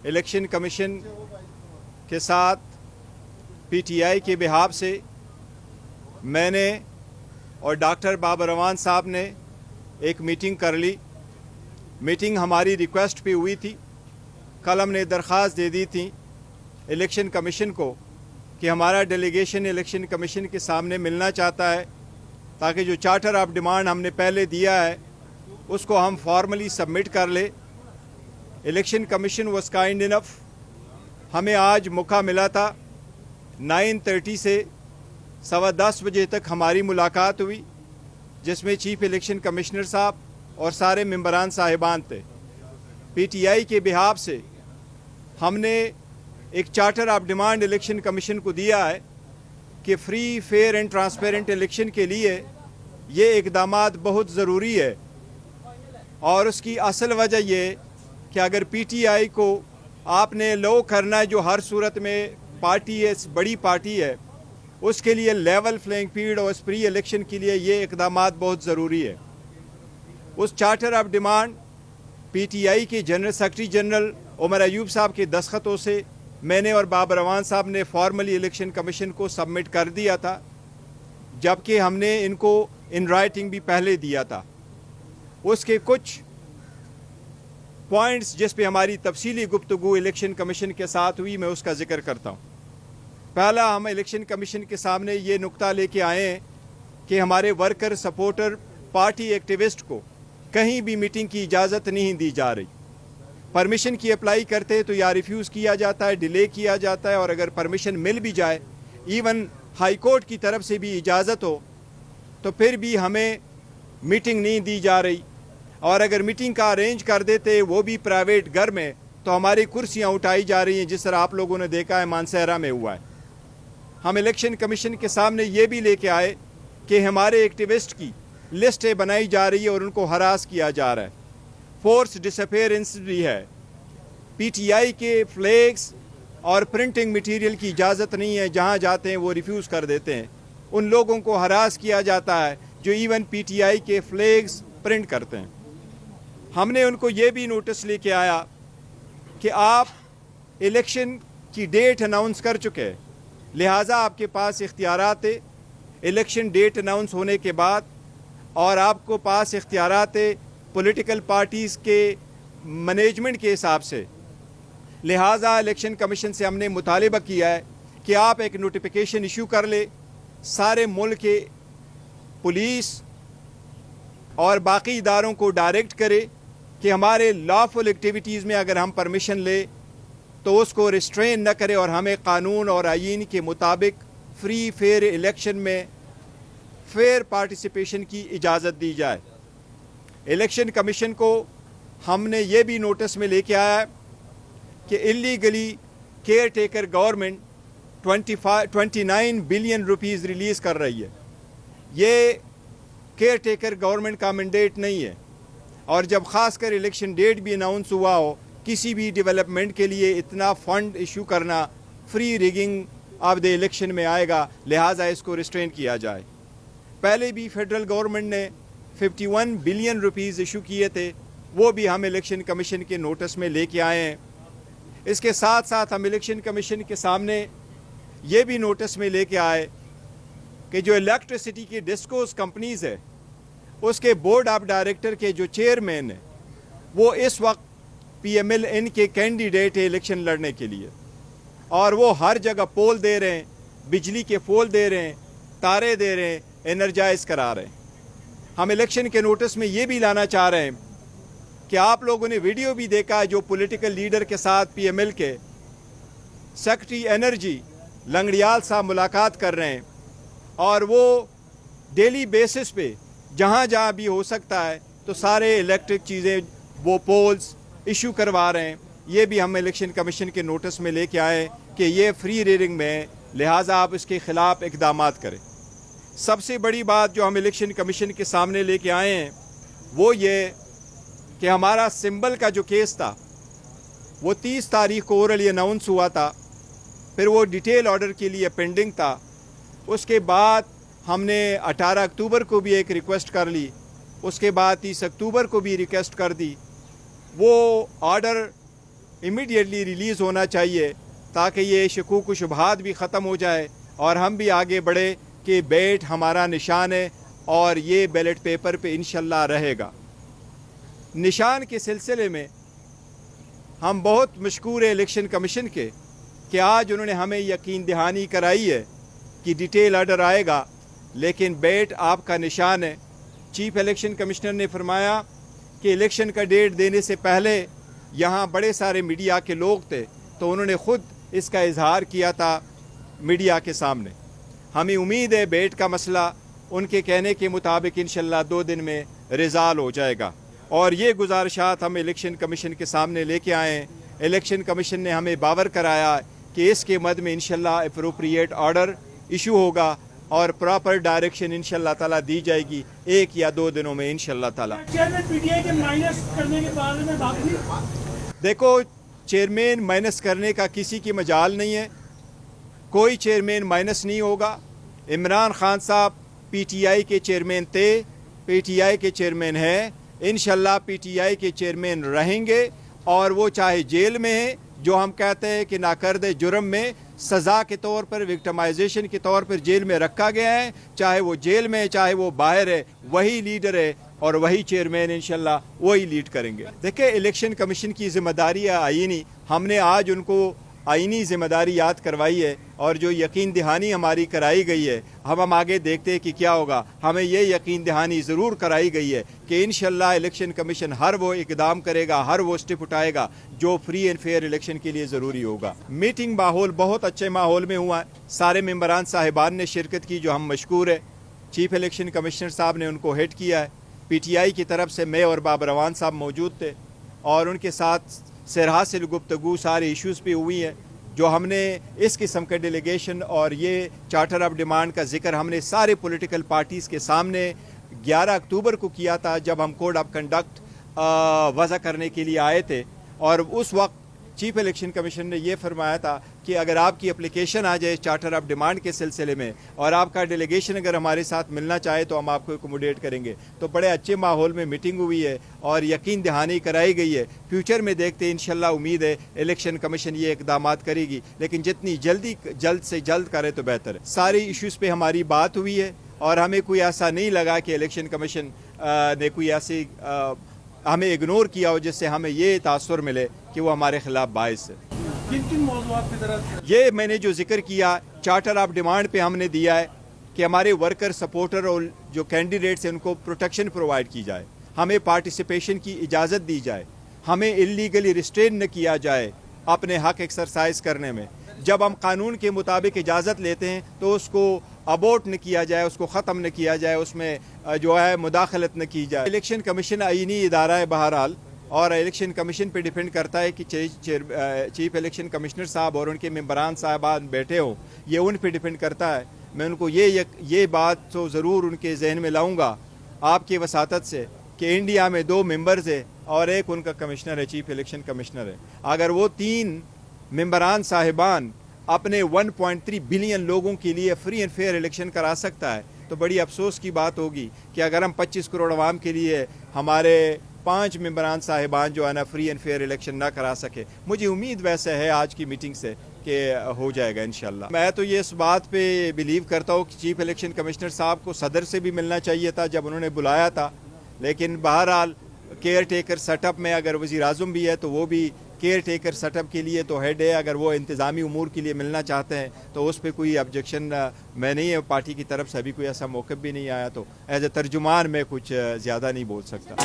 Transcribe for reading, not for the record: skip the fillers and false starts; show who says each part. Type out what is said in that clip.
Speaker 1: Election commission के साथ PTI के बिहाफ से मैंने और डॉक्टर बाबर रवान साहब ने एक मीटिंग कर ली। मीटिंग हमारी रिक्वेस्ट पे हुई थी। कल हमने दरख्वास्त दे दी थी इलेक्शन कमीशन को कि हमारा डेलीगेशन इलेक्शन कमीशन के सामने मिलना चाहता है ताकि जो चार्टर ऑफ डिमांड हमने पहले दिया है उसको हम फॉर्मली सबमिट कर ले। Election commission was kind enough, हमें आज मौका मिला था 9:30 से 10:15 बजे तक हमारी मुलाकात हुई, जिसमें चीफ इलेक्शन कमिश्नर साहब और सारे मेंबरान साहिबान थे। पीटीआई के बिहाफ से हमने एक charter of demand election commission को दिया है कि free, fair and transparent election के लिए ये इकदामात बहुत ज़रूरी है। और उसकी असल वजह ये कि अगर पीटीआई को आपने लो करना है, जो हर सूरत में पार्टी है, बड़ी पार्टी है, उसके लिए लेवल प्लेइंग फील्ड और फ्री इलेक्शन के लिए ये इकदामात बहुत ज़रूरी है। उस चार्टर ऑफ डिमांड पीटीआई के general secretary general Omar Ayub साहब के दस्तखतों से मैंने और बाबर रवान साहब ने फॉर्मली इलेक्शन कमीशन को सबमिट कर दिया था, जबकि हमने इनको इन राइटिंग भी पहले दिया था। उसके कुछ पॉइंट्स जिस पे हमारी तफसीली गुफ्तगू इलेक्शन कमीशन के साथ हुई, मैं उसका जिक्र करता हूँ। पहला, हम इलेक्शन कमीशन के सामने ये नुक्ता लेके आए हैं कि हमारे वर्कर, सपोर्टर, पार्टी एक्टिविस्ट को कहीं भी मीटिंग की इजाज़त नहीं दी जा रही। परमिशन की अप्लाई करते हैं तो या रिफ्यूज़ किया जाता है, डिले किया जाता है, और अगर परमिशन मिल भी जाए, इवन हाई कोर्ट की तरफ से भी इजाज़त हो, तो फिर भी हमें मीटिंग नहीं दी जा रही। और अगर मीटिंग का अरेंज कर देते वो भी प्राइवेट घर में, तो हमारी कुर्सियां उठाई जा रही हैं, जिस तरह आप लोगों ने देखा है मानसहरा में हुआ है। हम इलेक्शन कमीशन के सामने ये भी लेके आए कि हमारे एक्टिविस्ट की लिस्टें बनाई जा रही है और उनको हरास किया जा रहा है। फोर्स डिसअपेयरेंस भी है। पीटीआई के फ्लैग्स और प्रिंटिंग मटेरियल की इजाज़त नहीं है, जहां जाते हैं वो रिफ्यूज़ कर देते हैं। उन लोगों को हरास किया जाता है जो इवन पीटीआई के फ्लैग्स प्रिंट करते हैं। हमने उनको ये भी नोटिस लेके आया कि आप इलेक्शन की डेट अनाउंस कर चुके हैं, लिहाजा आपके पास इख्तियारात है इलेक्शन डेट अनाउंस होने के बाद, और आपको पास इख्तियारात है पॉलिटिकल पार्टीज़ के मैनेजमेंट के हिसाब से। लिहाजा इलेक्शन कमीशन से हमने मुतालिबा किया है कि आप एक नोटिफिकेशन इशू कर ले, सारे मुल्क के पुलिस और बाकी इदारों को डायरेक्ट करे कि हमारे लॉफुल एक्टिविटीज़ में अगर हम परमिशन ले तो उसको रिस्ट्रेन न करे, और हमें कानून और आईन के मुताबिक फ्री फेयर इलेक्शन में फेयर पार्टिसिपेशन की इजाज़त दी जाए। इलेक्शन कमीशन को हमने ये भी नोटिस में लेके आया कि illegally care taker government 29 billion rupees release कर रही है। ये केयर टेकर गवर्नमेंट का मैंडेट नहीं है, और जब ख़ासकर इलेक्शन डेट भी अनाउंस हुआ हो, किसी भी डेवलपमेंट के लिए इतना फ़ंड इशू करना free rigging of the election में आएगा, लिहाजा इसको रिस्ट्रेन किया जाए। पहले भी फेडरल गवर्नमेंट ने 51 बिलियन रुपीज़ इशू किए थे, वो भी हम इलेक्शन कमीशन के नोटिस में लेके आए हैं। इसके साथ साथ हम इलेक्शन कमीशन के सामने ये भी नोटिस में लेके आए कि जो इलेक्ट्रिसिटी की डिस्कोस कंपनीज़ है, उसके बोर्ड ऑफ डायरेक्टर के जो चेयरमैन है, वो इस वक्त PMLN के कैंडिडेट है इलेक्शन लड़ने के लिए, और वो हर जगह पोल दे रहे हैं, बिजली के पोल दे रहे हैं, तारे दे रहे हैं, एनर्जाइज करा रहे हैं। हम इलेक्शन के नोटिस में ये भी लाना चाह रहे हैं कि आप लोगों ने वीडियो भी देखा है जो पॉलिटिकल लीडर के साथ PML के सेक्रेटरी एनर्जी लंगड़ियाल साहब मुलाकात कर रहे हैं, और वो डेली बेसिस पे जहाँ जहाँ भी हो सकता है तो सारे इलेक्ट्रिक चीज़ें वो पोल्स इशू करवा रहे हैं। ये भी हम इलेक्शन कमीशन के नोटिस में लेके आए कि ये फ्री रीडिंग में, लिहाजा आप इसके ख़िलाफ़ इक़दामात करें। सबसे बड़ी बात जो हम इलेक्शन कमीशन के सामने लेके आए हैं वो ये कि हमारा सिंबल का जो केस था वो 30 तारीख को ओरली अनाउंस हुआ था, फिर वो डिटेल ऑर्डर के लिए पेंडिंग था। उसके बाद हमने 18 अक्टूबर को भी एक रिक्वेस्ट कर ली, उसके बाद 30 अक्टूबर को भी रिक्वेस्ट कर दी। वो ऑर्डर इमीडिएटली रिलीज़ होना चाहिए ताकि ये शकूक व शुबहात भी ख़त्म हो जाए और हम भी आगे बढ़े कि बैट हमारा निशान है और ये बैलेट पेपर पे इंशाल्लाह रहेगा। निशान के सिलसिले में हम बहुत मशकूर है इलेक्शन कमीशन के कि आज उन्होंने हमें यकीन दहानी कराई है कि डिटेल ऑर्डर आएगा, लेकिन बैट आपका निशान है। चीफ इलेक्शन कमिश्नर ने फरमाया कि इलेक्शन का डेट देने से पहले यहाँ बड़े सारे मीडिया के लोग थे, तो उन्होंने ख़ुद इसका इजहार किया था मीडिया के सामने। हमें उम्मीद है बैट का मसला उनके कहने के मुताबिक इंशाल्लाह 2 दिन में रिज़ाल्व हो जाएगा और ये गुजारिशात हम इलेक्शन कमीशन के सामने लेके आए हैं। इलेक्शन कमीशन ने हमें बावर कराया कि इसके मद में इंशाल्लाह अप्रोप्रिएट ऑर्डर इशू होगा और प्रॉपर डायरेक्शन इंशाल्लाह ताला दी जाएगी 1 या 2 दिनों में इंशाल्लाह ताला।
Speaker 2: पीटीआई के माइनस करने के बारे में बात नहीं।
Speaker 1: देखो, चेयरमैन माइनस करने का किसी की मजाल नहीं है, कोई चेयरमैन माइनस नहीं होगा। इमरान खान साहब पीटीआई के चेयरमैन थे, पीटीआई के चेयरमैन हैं, इंशाल्लाह पीटीआई के चेयरमैन रहेंगे और वो चाहे जेल में है, जो हम कहते हैं कि नाकर्दे जुर्म में सज़ा के तौर पर, विक्टिमाइजेशन के तौर पर जेल में रखा गया है, चाहे वो जेल में है चाहे वो बाहर है, वही लीडर है और वही चेयरमैन इंशाल्लाह वही लीड करेंगे। देखिए, इलेक्शन कमीशन की जिम्मेदारी है आईनी, हमने आज उनको आईनी जिम्मेदारी याद करवाई है और जो यकीन दहानी हमारी कराई गई है, हम आगे देखते हैं कि क्या होगा। हमें ये यकीन दहानी ज़रूर कराई गई है कि इंशाल्लाह इलेक्शन कमीशन हर वो इकदाम करेगा, हर वो स्टेप उठाएगा जो फ्री एंड फेयर इलेक्शन के लिए ज़रूरी होगा। मीटिंग माहौल बहुत अच्छे माहौल में हुआ है, सारे मेंबरान साहिबान ने शिरकत की, जो हम मशकूर है। चीफ इलेक्शन कमिश्नर साहब ने उनको हेड किया है, पीटीआई की तरफ से मैं और बाबर रवान साहब मौजूद थे और उनके साथ सरहासिल गुफ्तगू सारे इश्यूज़ पे हुई है। जो हमने इस किस्म का डेलीगेशन और ये चार्टर ऑफ डिमांड का जिक्र हमने सारे पॉलिटिकल पार्टीज़ के सामने 11 अक्टूबर को किया था, जब हम कोड ऑफ कंडक्ट वज़ा करने के लिए आए थे। और उस वक्त चीफ इलेक्शन कमीशन ने यह फरमाया था कि अगर आपकी एप्लीकेशन आ जाए चार्टर ऑफ डिमांड के सिलसिले में और आपका डेलीगेशन अगर हमारे साथ मिलना चाहे तो हम आपको एकोमोडेट करेंगे। तो बड़े अच्छे माहौल में मीटिंग हुई है और यकीन दहानी कराई गई है। फ्यूचर में देखते हैं, इंशाल्लाह उम्मीद है इलेक्शन कमीशन ये इकदामात करेगी, लेकिन जितनी जल्द से जल्द करे तो बेहतर है। सारी इश्यूज़ पे हमारी बात हुई है और हमें कोई ऐसा नहीं लगा कि इलेक्शन कमीशन ने कोई ऐसी हमें इग्नोर किया हो जिससे हमें ये तासुर मिले कि वो हमारे खिलाफ बाइस है।
Speaker 2: किन मौज़ूआत की तरफ
Speaker 1: ये मैंने जो जिक्र किया चार्टर ऑफ डिमांड पे हमने दिया है कि हमारे वर्कर, सपोर्टर और जो कैंडिडेट्स हैं उनको प्रोटेक्शन प्रोवाइड की जाए, हमें पार्टिसिपेशन की इजाज़त दी जाए, हमें इलीगली रिस्ट्रेन न किया जाए अपने हक एक्सरसाइज करने में। जब हम कानून के मुताबिक इजाज़त लेते हैं तो उसको अबोर्ट न किया जाए, उसको ख़त्म न किया जाए, उसमें जो है मुदाखलत न की जाए। इलेक्शन कमीशन आईनी इदारा है बहरहाल, और इलेक्शन कमीशन पे डिपेंड करता है कि चीफ इलेक्शन कमिश्नर साहब और उनके मेंबरान साहबान बैठे हों, ये उन पे डिपेंड करता है। मैं उनको ये बात तो ज़रूर उनके जहन में लाऊंगा आपकी वसातत से कि इंडिया में 2 मेंबर्स है और एक उनका कमिश्नर है, चीफ इलेक्शन कमिश्नर है। अगर वो 3 मेंबरान साहिबान अपने 1.3 बिलियन लोगों के लिए फ्री एंड फेयर इलेक्शन करा सकता है तो बड़ी अफसोस की बात होगी कि अगर हम 25 करोड़ आवाम के लिए हमारे 5 मेंबरान साहिबान जो है ना फ्री एंड फेयर इलेक्शन ना करा सके। मुझे उम्मीद वैसे है आज की मीटिंग से कि हो जाएगा इंशाल्लाह। मैं तो ये इस बात पे बिलीव करता हूँ कि चीफ इलेक्शन कमिश्नर साहब को सदर से भी मिलना चाहिए था जब उन्होंने बुलाया था, लेकिन बहरहाल केयर टेकर सेटअप में अगर वज़ीर आज़म भी है तो वो भी केयर टेकर सेटअप के लिए तो हेड है। अगर वो इंतज़ामी उमूर के लिए मिलना चाहते हैं तो उस पर कोई ऑब्जेक्शन मैं नहीं है, पार्टी की तरफ से अभी कोई ऐसा मौक़िफ़ भी नहीं आया, तो एज ए तर्जुमान मैं कुछ ज़्यादा नहीं बोल सकता।